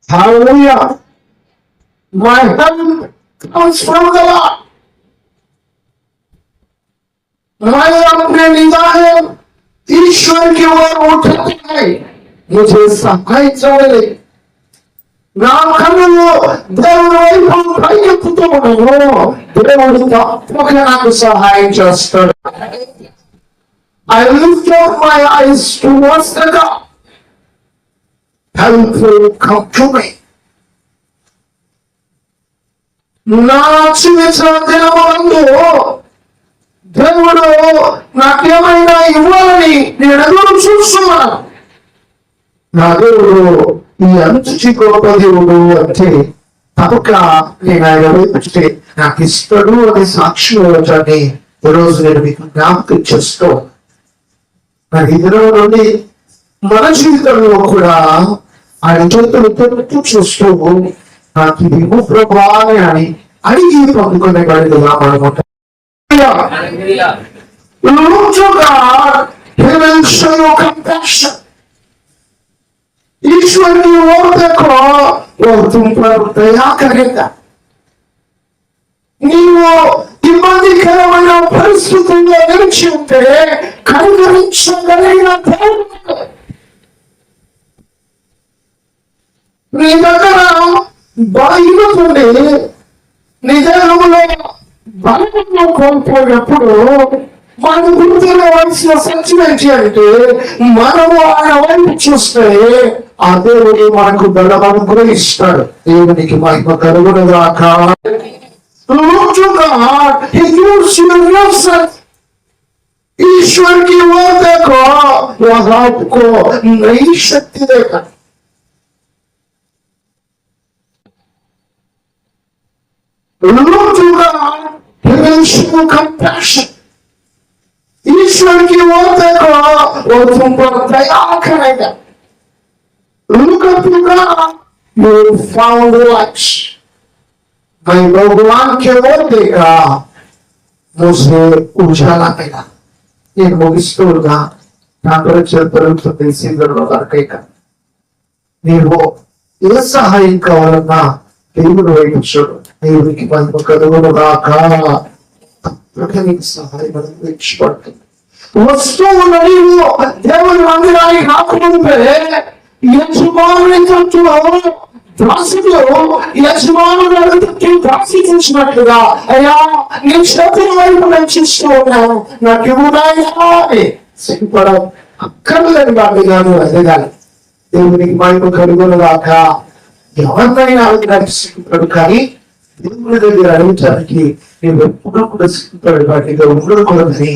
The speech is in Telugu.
Hallelujah. My help comes from the Lord. मैं अपने निगाहें ईश्वर की ओर उठाता है, मुझे सहायता मिले। నా కన్నులు దేవుని వైపు పైకెత్తుతూ ఉన్నాను, దేవుడు తప్పక నాకు సహాయం చేస్తాడు. I lift up my eyes towards the God. Help will come to me. నా జీవిత దినములందు దేవుడు నాకేమైనా ఇవ్వాలని నేను ఎదురు చూస్తున్నాను. నా దేవుడు ఈ అనుచి గొప్ప దేవుడు అంటే తప్పక నేను ఆయన వైపు నాకు ఇస్తాడు అనే సాక్షి వచ్చాన్ని ఈరోజు నేను మీకు జ్ఞాపకం చేస్తూ, మరి ఈ దినం నుండి మన జీవితంలో కూడా ఆయన చేతులు చూస్తూ నాకు ఇది ప్రభా అని అడిగి పొందుకునే గడిగా మనమాట. Look to God, He will show you compassion. ईश्वर की ओर देखो, वो तुम पर दया करेगा. నీవు ఇబ్బందికరమైన పరిస్థితుల్లో నిలిచి ఉంటే కనికరించగలిగిన దేవుడు నీ దగ్గర బలహీనతని నీ దేహంలో బలమును కోల్పోయినప్పుడు మనం గుర్తించవలసిన సెంటిమెంట్ అంటే మనము ఆయన వైపు చూస్తే ఆ దేవుడు మనకు బలం అనుగ్రహిస్తాడు. దేవునికి మహిమ కలుగునుగాక. Look to God, He gives you yourself. ईश्वर की ओर देखो, वह आपको नई शक्ति देगा. Look to God, He will show compassion. ईश्वर की ओर देखो, वो तुम पर दया करेगा. Look up to God, you will find light. मैं भगवान के ओर देखा, मुझे उजाला मिला. ये मुगिस्तूगा नागरचल परंतु తెలిసిందరో దొరకైక నీవు ఏ సహాయం కావాలన్నా దేవుడు వైపు చూడు. దేవునికి మహిమ కలుగునుగాక. నీకు సహాయం ఇష్టపడుతుంది. వస్తువులు నీవు దేవుని మందిరానికి రాకముందే యజమానులు దాసులు యజమానులు దాసి చూసినట్లుగా, అయ్యా నీ శత్రు వైపు నేను చూస్తూ ఉన్నాను, నాకు ఇవ్వడాయా సిగ్గుపడ అక్కర్లేని వాడిగాను ఎదగాలి. దేవునికి మహిమ కలుగునుగాక. ఎవరినైనా అడగడానికి సిగ్గుపడు, కానీ దేవుని దగ్గర అడగటానికి నేను ఎప్పుడూ కూడా సిగ్గుపడే వాటిగా ఉండకూడదని